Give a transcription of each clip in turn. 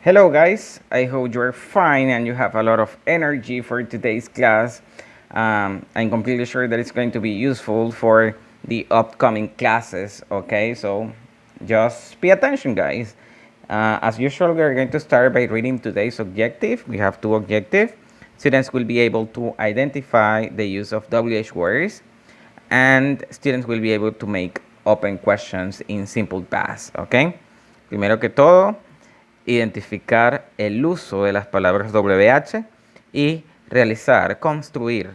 Hello guys, I hope you're fine and you have a lot of energy for today's class. I'm completely sure that it's going to be useful for the upcoming classes, okay? So just pay attention guys. As usual, we are going to start by reading today's objective. We have two objectives. Students will be able to identify the use of WH words and students will be able to make open questions in simple past, okay? Primero que todo, identificar el uso de las palabras WH y realizar, construir,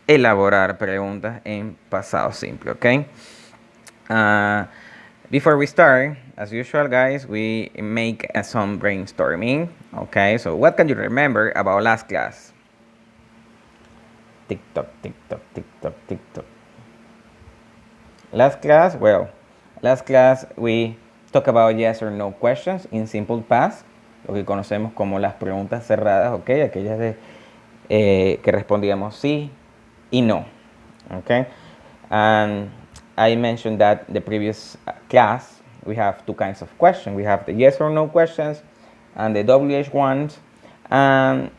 elaborar preguntas en pasado simple, okay? Before we start, as usual, guys, we make some brainstorming, okay? So what can you remember about last class? TikTok, TikTok, TikTok, TikTok. Last class we talk about yes or no questions in simple past, lo que conocemos como las preguntas cerradas, ¿ok? Aquellas que respondíamos sí y no, ¿ok? And I mentioned that the previous class we have two kinds of questions. We have the yes or no questions and the WH ones. And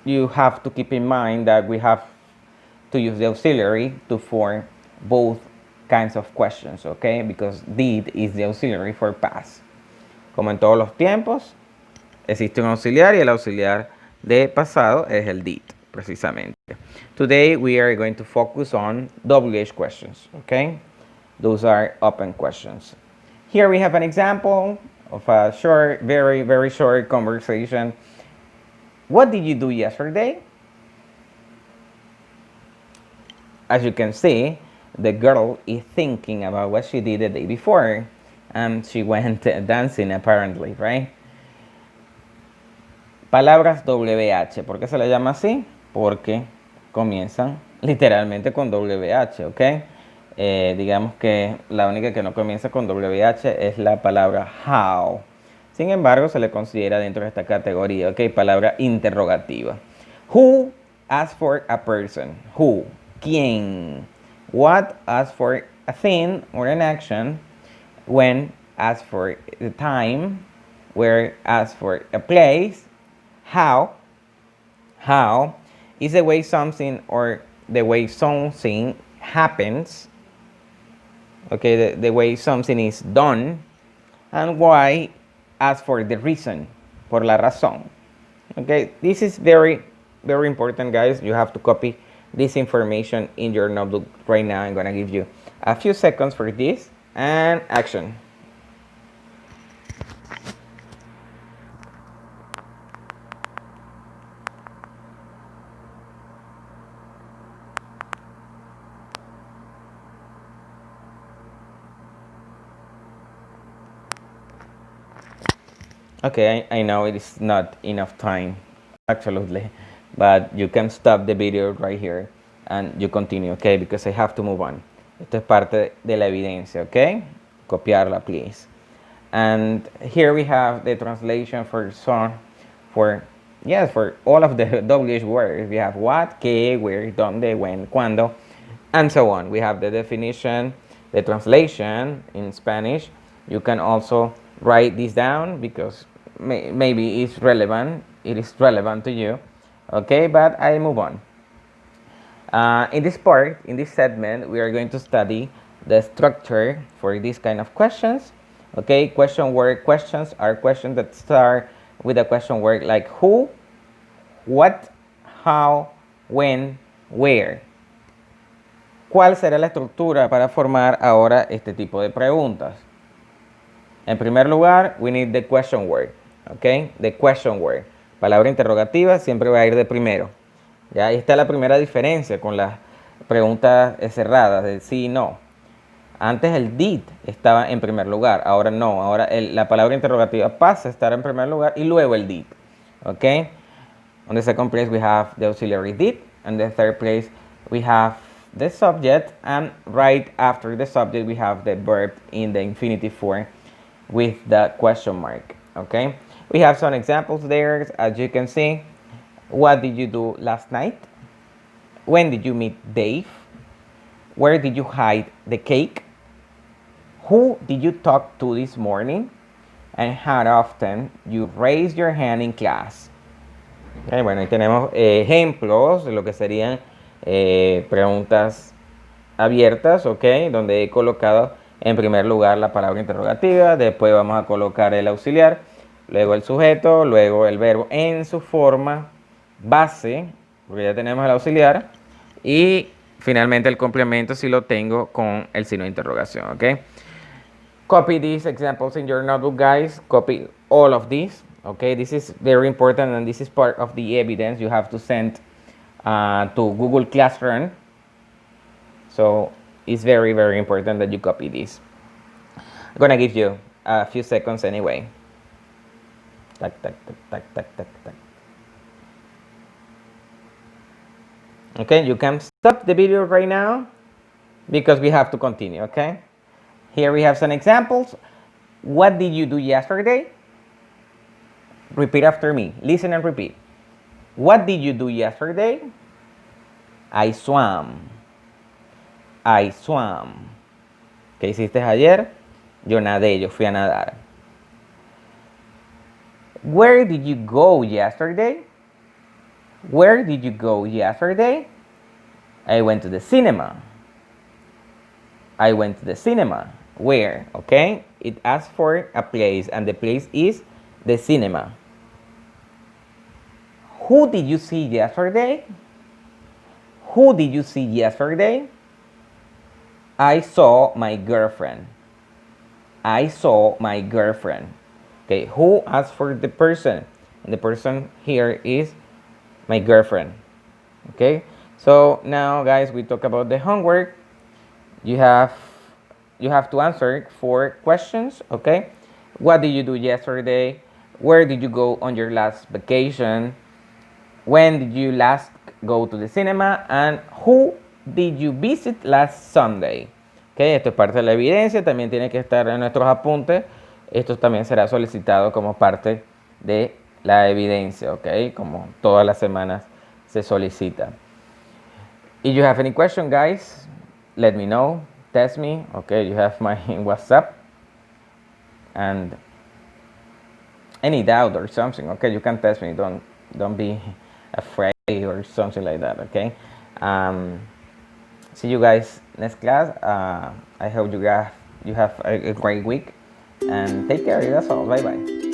you have to keep in mind that we have to use the auxiliary to form both kinds of questions, okay? Because did is the auxiliary for past. Como en todos los tiempos, existe un auxiliar y el auxiliar de pasado es el did, precisamente. Today we are going to focus on WH questions, okay? Those are open questions. Here we have an example of a short, very, very short conversation. What did you do yesterday? As you can see, the girl is thinking about what she did the day before, and she went dancing apparently, right? Palabras WH, ¿por qué se le llama así? Porque comienzan literalmente con WH, ¿ok? Digamos que la única que no comienza con WH es la palabra how. Sin embargo, se le considera dentro de esta categoría, ¿ok? Palabra interrogativa. Who asks for a person? Who? ¿Quién? What asks for a thing or an action? When asks for the time? Where asks for a place? How is the way something or the way something happens, okay, the way something is done. And why asks for the reason, por la razón. Okay, this is very, very important, guys. You have to copy this information in your notebook right now. I'm gonna give you a few seconds for this, and action. Okay, I know it is not enough time, absolutely, but you can stop the video right here and you continue, okay, because I have to move on. Esto es parte de la evidencia, okay? Copiarla, please. And here we have the translation for all of the WH words. We have what, qué, where, dónde, when, cuándo, and so on. We have the definition, the translation in Spanish. You can also write this down because maybe it's relevant. It is relevant to you. Okay, but I move on. In this part, in this segment, we are going to study the structure for these kind of questions. Okay, question word questions are questions that start with a question word like who, what, how, when, where. ¿Cuál será la estructura para formar ahora este tipo de preguntas? En primer lugar, we need the question word, ¿ok? The question word. Palabra interrogativa siempre va a ir de primero. ¿Ya? Ahí está la primera diferencia con las preguntas cerradas de sí y no. Antes el did estaba en primer lugar, ahora no. Ahora la palabra interrogativa pasa a estar en primer lugar y luego el did, ¿ok? On the second place we have the auxiliary did, and the third place we have the subject, and right after the subject we have the verb in the infinitive form with the question mark, okay? We have some examples there, as you can see. What did you do last night? When did you meet Dave? Where did you hide the cake? Who did you talk to this morning? and how often you raise your hand in class. Okay, bueno, ahí tenemos ejemplos de lo que serían preguntas abiertas, ok, donde he colocado en primer lugar la palabra interrogativa, después vamos a colocar el auxiliar, luego el sujeto, luego el verbo en su forma base, porque ya tenemos el auxiliar, y finalmente el complemento si lo tengo con el signo de interrogación, ok. Copy these examples in your notebook, guys. Copy all of these, okay. This is very important and this is part of the evidence you have to send to Google Classroom. So it's very, very important that you copy this. I'm gonna give you a few seconds anyway. Tac, tac, tac, tac, tac, tac, tac. Okay, you can stop the video right now because we have to continue, okay? Here we have some examples. What did you do yesterday? Repeat after me. Listen and repeat. What did you do yesterday? I swam. I swam. ¿Qué hiciste ayer? Yo nadé, yo fui a nadar. Where did you go yesterday? Where did you go yesterday? I went to the cinema. I went to the cinema. Where? Okay? It asks for a place, and the place is the cinema. Who did you see yesterday? Who did you see yesterday? I saw my girlfriend. I saw my girlfriend. Okay, who asked for the person? And the person here is my girlfriend. Okay, so now guys, we talk about the homework. You have to answer 4 questions. Okay, what did you do yesterday? Where did you go on your last vacation? When did you last go to the cinema? And who did you visit last Sunday? Okay, esto es parte de la evidencia, también tiene que estar en nuestros apuntes. Esto también será solicitado como parte de la evidencia, ok, como todas las semanas se solicita. If you have any question, guys, let me know, text me, okay, you have my WhatsApp, and any doubt or something, okay, you can text me, don't be afraid or something like that, okay. See you guys next class. I hope you have a great week and take care. That's all. Bye bye.